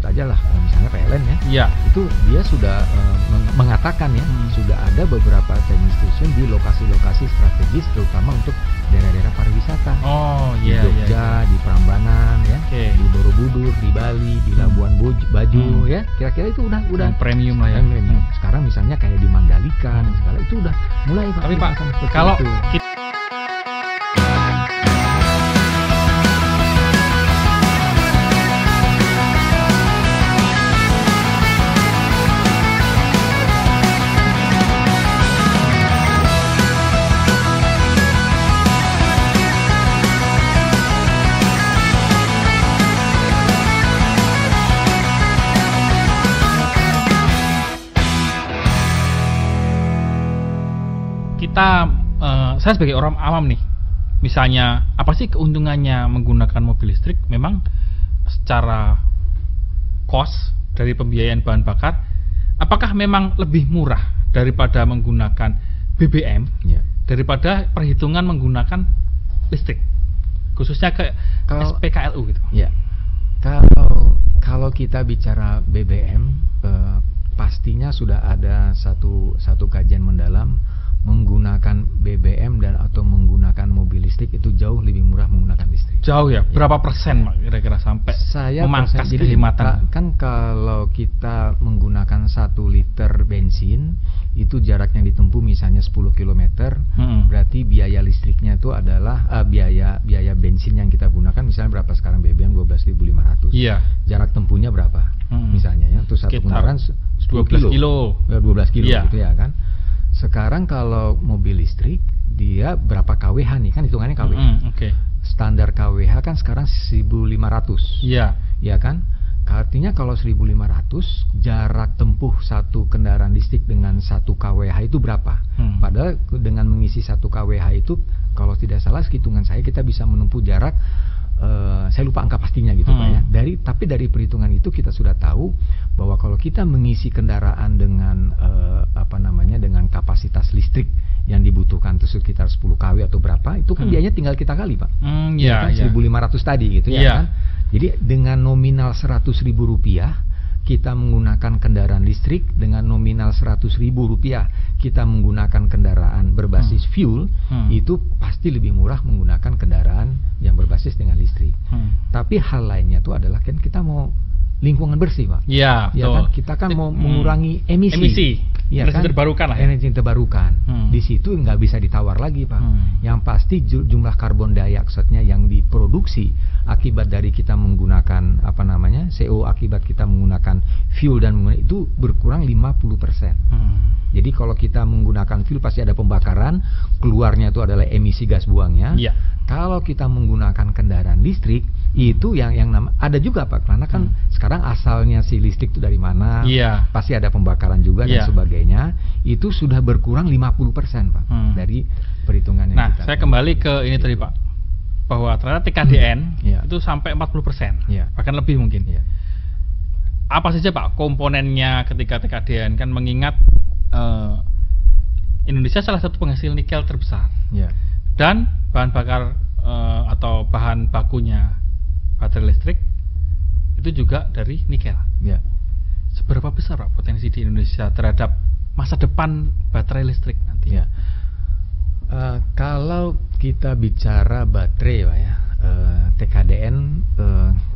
aja lah, misalnya PLN ya. Iya. Itu dia sudah mengatakan ya, sudah ada beberapa charging station di lokasi-lokasi strategis, terutama untuk daerah-daerah pariwisata. Oh Di iya. Jogja, di Prambanan ya, di Borobudur, di Bali, di Labuan Bajo ya. Kira-kira itu udah Yang premium lah ya. premium. Sekarang misalnya kayak di Mandalika dan segala itu udah mulai Pak. Tapi Pak, seperti kalau itu. Saya sebagai orang awam nih, misalnya apa sih keuntungannya menggunakan mobil listrik? Memang secara cost dari pembiayaan bahan bakar, apakah memang lebih murah daripada menggunakan BBM, daripada perhitungan menggunakan listrik, khususnya ke SPKLU gitu? Ya, kalau kita bicara BBM, pastinya sudah ada satu kajian mendalam. Menggunakan BBM dan atau menggunakan mobil listrik itu jauh lebih murah menggunakan listrik. Jauh ya? Berapa persen Pak kira-kira sampai memangkas kehematan? Kan kalau kita menggunakan 1 liter bensin itu jarak yang ditempuh misalnya 10 km, berarti biaya listriknya itu adalah biaya bensin yang kita gunakan misalnya berapa sekarang BBM 12.500. Iya. Jarak tempuhnya berapa? Misalnya ya, untuk satu kendaraan 10 kilo. 12 kilo gitu ya kan. Sekarang kalau mobil listrik dia berapa kWh nih, kan hitungannya kWh. Standar kWh kan sekarang 1.500. Iya. Ya kan? Artinya kalau 1.500 jarak tempuh satu kendaraan listrik dengan 1 kWh itu berapa? Padahal dengan mengisi 1 kWh itu kalau tidak salah hitungan saya kita bisa menempuh jarak saya lupa angka pastinya gitu Pak ya. Tapi dari perhitungan itu kita sudah tahu bahwa kalau kita mengisi kendaraan dengan dengan kapasitas listrik yang dibutuhkan itu sekitar 10 kW atau berapa, itu kan biayanya tinggal kita kali Pak. Kan 1.500 tadi gitu ya kan. Jadi dengan nominal Rp100.000 kita menggunakan kendaraan listrik, dengan nominal Rp100.000 kita menggunakan kendaraan berbasis fuel, itu pasti lebih murah menggunakan kendaraan yang berbasis dengan listrik. Tapi hal lainnya itu adalah kan kita mau lingkungan bersih Pak. Iya, ya kan? Kita kan mau mengurangi emisi. Ya energi kan? terbarukan lah. Energi terbarukan. Di situ nggak bisa ditawar lagi Pak. Yang pasti jumlah karbon dioksida yang diproduksi akibat dari kita menggunakan CO akibat kita menggunakan fuel dan itu berkurang 50%. Jadi kalau kita menggunakan fuel pasti ada pembakaran, keluarnya itu adalah emisi gas buangnya. Kalau kita menggunakan kendaraan listrik itu yang ada juga Pak, karena kan sekarang asalnya si listrik itu dari mana, pasti ada pembakaran juga dan sebagainya. Itu sudah berkurang 50% Pak dari perhitungan yang kita. Saya kembali ke ini tadi Pak, bahwa ternyata TKDN itu sampai 40%, bahkan lebih mungkin. Apa saja Pak komponennya ketika TKDN, kan mengingat Indonesia salah satu penghasil nikel terbesar, dan bahan bakar atau bahan bakunya baterai listrik itu juga dari nikel. Seberapa besar Pak potensi di Indonesia terhadap masa depan baterai listrik nanti? Kalau kita bicara baterai Pak ya, TKDN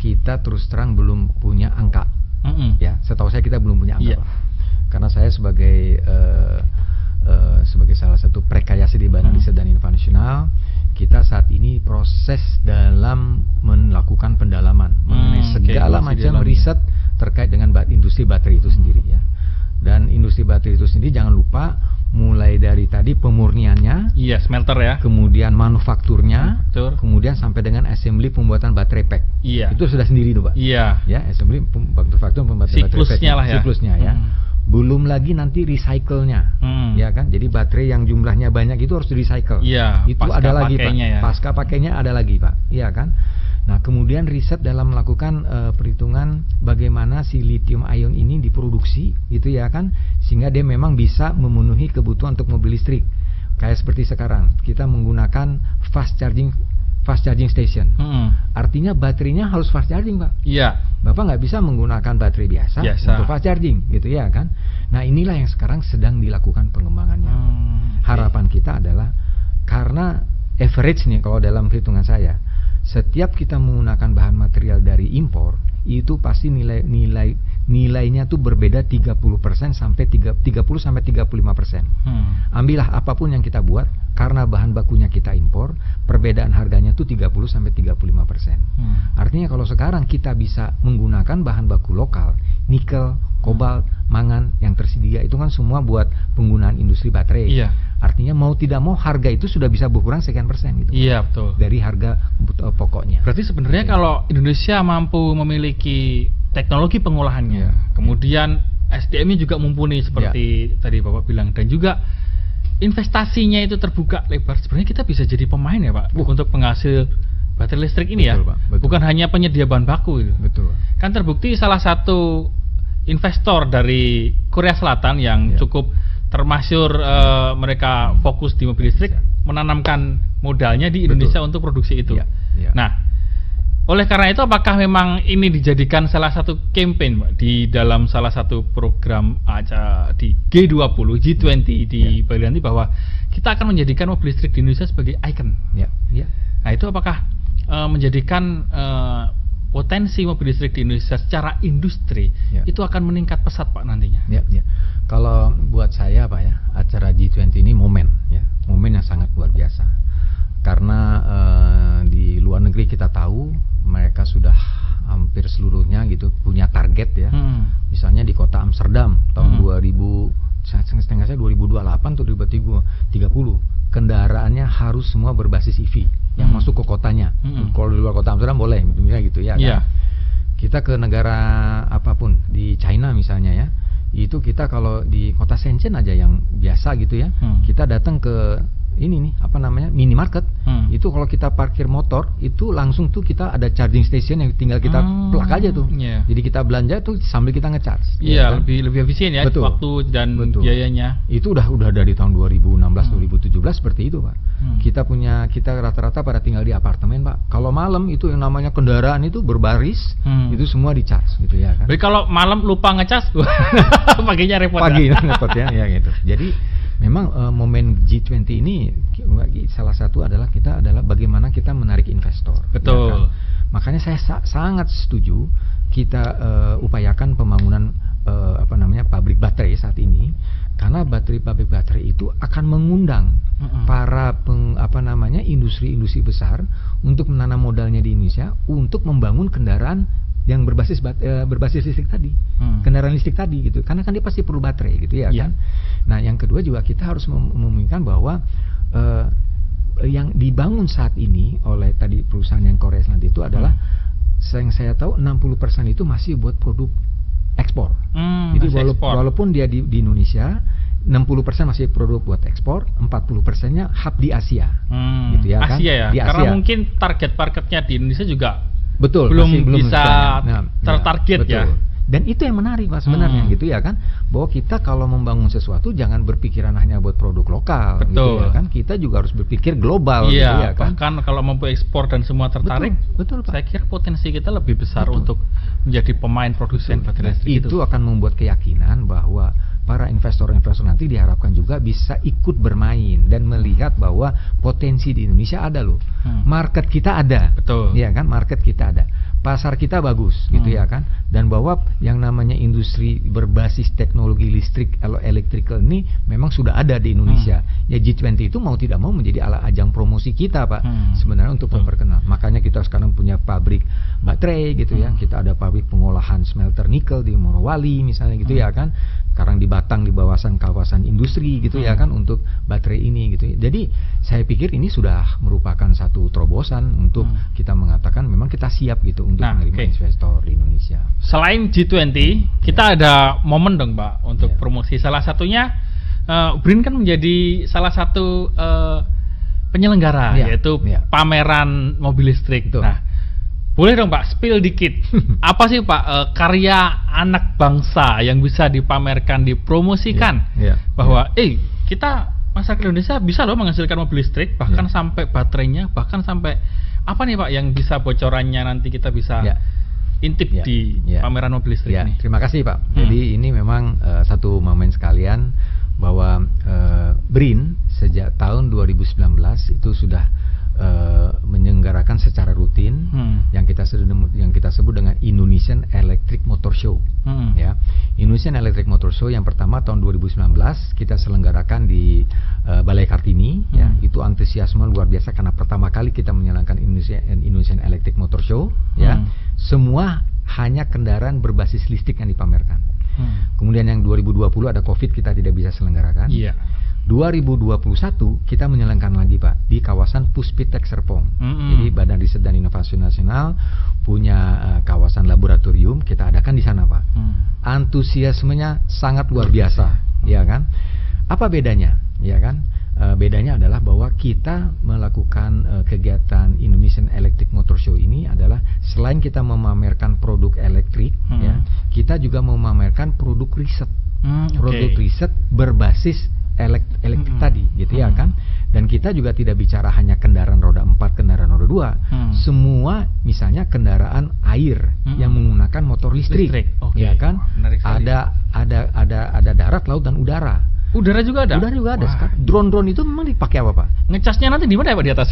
kita terus terang belum punya angka. Ya, setahu saya kita belum punya angka Pak. Karena saya sebagai salah satu prekayasa di Badan Riset dan Inovasi Nasional, kita saat ini proses dalam melakukan pendalaman mengenai segala macam riset terkait dengan industri baterai itu sendiri ya. Dan industri baterai itu sendiri jangan lupa mulai dari tadi pemurniannya, smelter ya, kemudian manufakturnya, kemudian sampai dengan assembly pembuatan baterai pack. Itu sudah sendiri tuh Pak. Ya, assembly manufaktur pembuatan baterai pack. Siklusnya ya. Belum lagi nanti recycle-nya, ya kan? Jadi baterai yang jumlahnya banyak itu harus di-recycle. Itu ada lagi Pak. Pasca pakainya ada lagi Pak, iya kan? Nah kemudian riset dalam melakukan perhitungan bagaimana si lithium ion ini diproduksi, gitu ya kan? Sehingga dia memang bisa memenuhi kebutuhan untuk mobil listrik. Kayak seperti sekarang kita menggunakan fast charging fast charging station. Artinya baterainya harus fast charging, Pak. Iya. Bapak nggak bisa menggunakan baterai biasa untuk fast charging, gitu ya kan? Nah, inilah yang sekarang sedang dilakukan pengembangannya. Harapan kita adalah karena average nih, kalau dalam perhitungan saya, setiap kita menggunakan bahan material dari impor, itu pasti nilainya tuh berbeda 30% sampai 35%. Ambillah apapun yang kita buat, karena bahan bakunya kita impor, perbedaan harganya tuh 30 sampai 35%. Artinya kalau sekarang kita bisa menggunakan bahan baku lokal, nikel, kobalt, mangan yang tersedia, itu kan semua buat penggunaan industri baterai. Iya. Artinya mau tidak mau harga itu sudah bisa berkurang sekian persen gitu. Iya, betul. Dari harga pokoknya. Berarti sebenarnya kalau Indonesia mampu memiliki teknologi pengolahannya, kemudian SDM-nya juga mumpuni seperti tadi Bapak bilang, dan juga investasinya itu terbuka lebar, sebenarnya kita bisa jadi pemain ya Pak untuk penghasil baterai listrik ini. Betul, ya Pak, betul. Bukan hanya penyedia bahan baku gitu. Betul. Kan terbukti salah satu investor dari Korea Selatan yang cukup termasyur, mereka fokus di mobil listrik, menanamkan modalnya di Indonesia untuk produksi itu. Nah, oleh karena itu apakah memang ini dijadikan salah satu campaign Pak, di dalam salah satu program aja di G20 di Bali nanti, bahwa kita akan menjadikan mobil listrik di Indonesia sebagai ikon. Nah, itu apakah menjadikan potensi mobil listrik di Indonesia secara industri itu akan meningkat pesat Pak nantinya? Kalau buat saya Pak ya, acara G20 ini momen yang sangat luar biasa. Karena di luar negeri kita tahu mereka sudah hampir seluruhnya gitu punya target ya. Misalnya di kota Amsterdam tahun 2028 atau 2030 kendaraannya harus semua berbasis EV yang masuk ke kotanya. Kalau di luar kota Amsterdam boleh gitu ya kan? Kita ke negara apapun di China misalnya ya, itu kita kalau di kota Shenzhen aja yang biasa gitu ya, kita datang ke ini nih minimarket, itu kalau kita parkir motor itu langsung tuh kita ada charging station yang tinggal kita plug aja tuh. Jadi kita belanja tuh sambil kita ngecharge. Kan? lebih efisien ya. Betul. Waktu dan biayanya. Itu udah dari tahun 2016 2017 seperti itu Pak. Kita rata-rata pada tinggal di apartemen Pak. Kalau malam itu yang namanya kendaraan itu berbaris, itu semua di charge gitu ya kan. Jadi kalau malam lupa ngecas, paginya repot. Repot ya gitu. Jadi memang momen G20 ini salah satu adalah bagaimana kita menarik investor. Betul. Ya kan? Makanya saya sangat setuju kita upayakan pembangunan pabrik baterai saat ini, karena pabrik baterai itu akan mengundang para industri-industri besar untuk menanam modalnya di Indonesia untuk membangun kendaraan yang berbasis listrik tadi, kendaraan listrik tadi gitu, karena kan dia pasti perlu baterai gitu ya kan. Nah, yang kedua juga kita harus memikirkan bahwa yang dibangun saat ini oleh tadi perusahaan yang Korea Selatan itu adalah yang saya tahu 60% itu masih buat produk ekspor. Jadi walaupun dia di Indonesia 60% masih produk buat ekspor, 40%-nya hub di Asia. Gitu ya kan? Asia ya. Di Asia. Karena mungkin target marketnya di Indonesia juga belum bisa tertarget ya. Dan itu yang menarik Mas sebenarnya gitu ya kan, bahwa kita kalau membangun sesuatu jangan berpikiran hanya buat produk lokal. Gitu ya kan, kita juga harus berpikir global. Gitu ya kan. Bahkan kalau mampu ekspor dan semua tertarik, betul Pak. Saya kira potensi kita lebih besar untuk menjadi pemain produsen baterai listrik. Itu akan membuat keyakinan bahwa para investor-investor nanti diharapkan juga bisa ikut bermain dan melihat bahwa potensi di Indonesia ada loh. Market kita ada. Betul. Iya kan, market kita ada. Pasar kita bagus gitu ya kan. Dan bahwa yang namanya industri berbasis teknologi listrik electrical ini memang sudah ada di Indonesia. Ya G20 itu mau tidak mau menjadi ajang promosi kita Pak. Sebenarnya untuk memperkenal. Makanya kita sekarang punya pabrik baterai gitu ya. Kita ada pabrik pengolahan smelter nikel di Morowali misalnya gitu ya kan. Sekarang di Batang di kawasan industri gitu ya kan untuk baterai ini gitu. Jadi saya pikir ini sudah merupakan satu terobosan untuk kita mengatakan memang kita siap gitu untuk menerima investor di Indonesia. Selain G20, kita ada momen dong Pak untuk promosi. Salah satunya BRIN kan menjadi salah satu penyelenggara yaitu pameran mobil listrik. Nah, boleh dong Pak spill dikit. Apa sih Pak karya anak bangsa yang bisa dipamerkan, dipromosikan bahwa kita masyarakat Indonesia bisa loh menghasilkan mobil listrik, bahkan sampai baterainya, bahkan sampai Apa nih Pak yang bisa bocorannya nanti kita bisa intip di pameran mobil listrik ini? Terima kasih Pak. Jadi ini memang satu momen sekalian bahwa BRIN sejak tahun 2019 itu sudah menyelenggarakan secara rutin yang kita sebut dengan Indonesian Electric Motor Show. Ya, Indonesian Electric Motor Show yang pertama tahun 2019 kita selenggarakan di Balai Kartini. Ya, itu antusiasme luar biasa karena pertama kali kita menyelenggarakan Indonesian Electric Motor Show. Ya, semua hanya kendaraan berbasis listrik yang dipamerkan. Kemudian yang 2020 ada COVID, kita tidak bisa selenggarakan. 2021 kita menyelenggarakan lagi Pak di kawasan Puspitek Serpong. Jadi Badan Riset dan Inovasi Nasional punya kawasan laboratorium, kita adakan di sana Pak. Antusiasmenya sangat luar biasa, ya kan? Apa bedanya? Ya kan? Bedanya adalah bahwa kita melakukan kegiatan Indonesian Electric Motor Show ini adalah selain kita memamerkan produk elektrik, ya, kita juga memamerkan produk riset, produk riset berbasis elektrik tadi, gitu ya kan. Dan kita juga tidak bicara hanya kendaraan roda 4, kendaraan roda 2, semua misalnya kendaraan air yang menggunakan motor listrik. Ya kan. Ada darat, laut dan udara. Udara juga ada? Udara juga ada. Drone itu memang dipakai apa Pak? Ngecasnya nanti di mana ya Pak, di atas?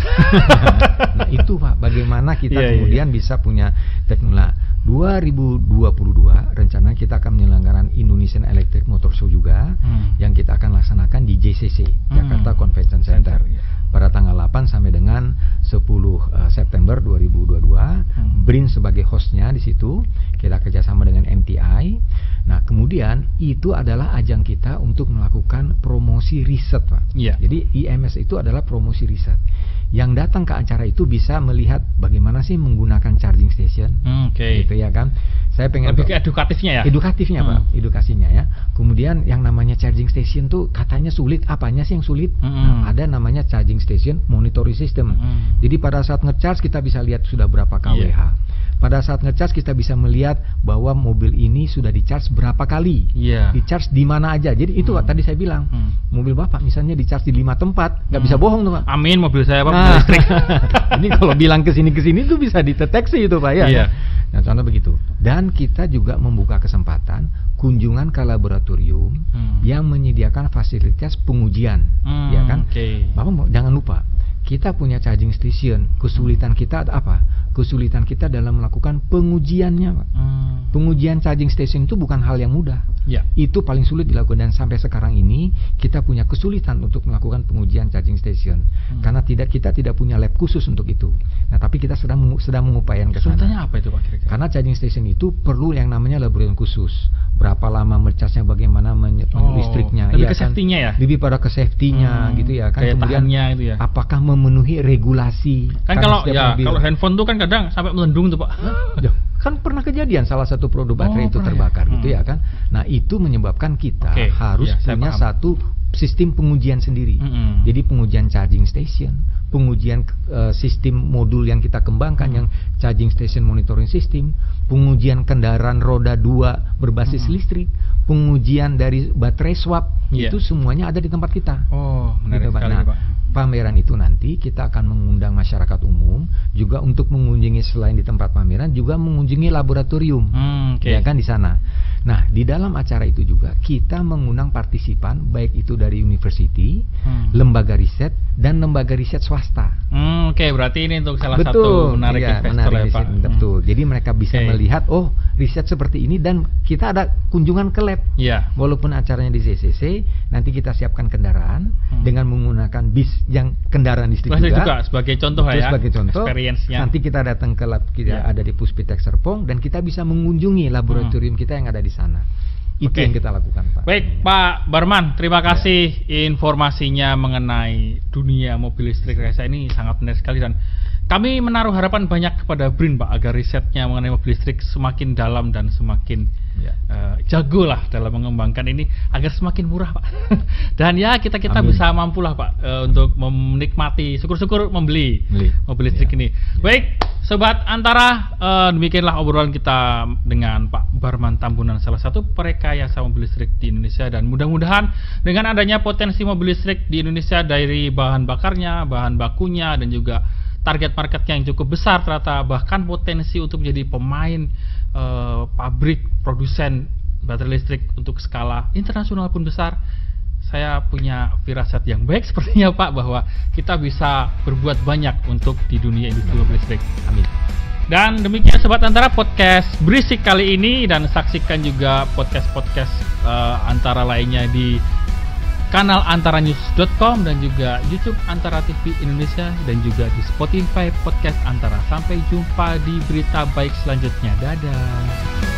Nah itu Pak, bagaimana kita kemudian bisa punya teknologi. 2022 rencana kita akan menyelenggarakan Indonesian Electric Motor Show juga, yang kita akan laksanakan di JCC, Jakarta Convention Center, pada tanggal 8 sampai dengan 10 September 2022. BRIN sebagai hostnya di situ, kita kerjasama dengan MTI. Nah kemudian itu adalah ajang kita untuk melakukan promosi riset Pak. Jadi IMS itu adalah promosi riset. Yang datang ke acara itu bisa melihat bagaimana sih menggunakan charging station, gitu ya kan. Saya pengen lebih ke edukatifnya ya. Edukasinya Pak, edukasinya ya. Kemudian yang namanya charging station tuh katanya sulit, apanya sih yang sulit? Nah, ada namanya charging station monitoring system. Jadi pada saat ngecharge kita bisa lihat sudah berapa kWh. Pada saat ngecharge kita bisa melihat bahwa mobil ini sudah dicharge berapa kali, dicharge di mana aja. Jadi itu Pak, tadi saya bilang, mobil Bapak misalnya dicharge di 5 tempat, nggak bisa bohong tuh Pak. Amin, mobil saya Pak listrik. Ini kalau bilang kesini itu bisa dideteksi itu Pak ya. Nah contoh begitu. Dan kita juga membuka kesempatan kunjungan ke laboratorium yang menyediakan fasilitas pengujian, ya kan. Bapak jangan lupa, kita punya charging station. Kesulitan kita apa? Kesulitan kita dalam melakukan pengujiannya Pak. Pengujian charging station itu bukan hal yang mudah. Itu paling sulit dilakukan, dan sampai sekarang ini kita punya kesulitan untuk melakukan pengujian charging station karena kita tidak punya lab khusus untuk itu. Nah tapi kita sedang mengupayakan ke sana. Kesulitannya apa itu Pak kira-kira? Karena charging station itu perlu yang namanya laboratorium khusus. Berapa lama mercasnya, bagaimana listriknya, lebih ke safety-nya ya? Lebih pada ke safety-nya gitu ya kan. Kemudian itu ya, apakah memenuhi regulasi? Kan kalau handphone tuh kan kadang sampai melendung tuh Pak. Kan pernah kejadian salah satu produk baterai itu terbakar gitu ya kan. Nah itu menyebabkan kita harus punya satu sistem pengujian sendiri. Jadi pengujian charging station, pengujian sistem modul yang kita kembangkan yang charging station monitoring system, pengujian kendaraan roda 2 berbasis listrik, pengujian dari baterai swap, itu semuanya ada di tempat kita. Menarik sekali Pak. Pameran itu nanti kita akan mengundang masyarakat umum juga untuk mengunjungi, selain di tempat pameran juga mengunjungi laboratorium, ya kan di sana. Nah di dalam acara itu juga kita mengundang partisipan baik itu dari university, lembaga riset dan lembaga riset swasta. Berarti ini untuk salah satu menarik investor ya Pak. Betul. Jadi mereka bisa melihat riset seperti ini, dan kita ada kunjungan ke lab. Walaupun acaranya di CCC, nanti kita siapkan kendaraan dengan menggunakan bis yang kendaraan listrik juga sebagai contoh ya. Sebagai contoh. Experience-nya. Nanti kita datang ke lab kita ada di Puspitek Serpong, dan kita bisa mengunjungi laboratorium kita yang ada di sana. Itu yang kita lakukan Pak. Baik Pak Barman, terima kasih informasinya mengenai dunia mobil listrik Resa ini sangat menarik sekali, dan kami menaruh harapan banyak kepada BRIN Pak agar risetnya mengenai mobil listrik semakin dalam dan semakin jago lah dalam mengembangkan ini agar semakin murah Pak. Dan ya kita bisa mampulah Pak untuk menikmati, syukur-syukur membeli mobil listrik ini. Baik Sobat Antara, demikianlah obrolan kita dengan Pak Barman Tambunan, salah satu perekayasa mobil listrik di Indonesia, dan mudah-mudahan dengan adanya potensi mobil listrik di Indonesia dari bahan bakarnya, bahan bakunya, dan juga target marketnya yang cukup besar ternyata, bahkan potensi untuk menjadi pemain pabrik produsen baterai listrik untuk skala internasional pun besar. Saya punya firasat yang baik sepertinya Pak, bahwa kita bisa berbuat banyak untuk di dunia industri mobil listrik. Amin. Dan demikian Sobat Antara podcast berisik kali ini, dan saksikan juga podcast-podcast Antara lainnya di kanal antaranews.com dan juga YouTube Antara TV Indonesia, dan juga di Spotify podcast Antara. Sampai jumpa di berita baik selanjutnya. Dadah.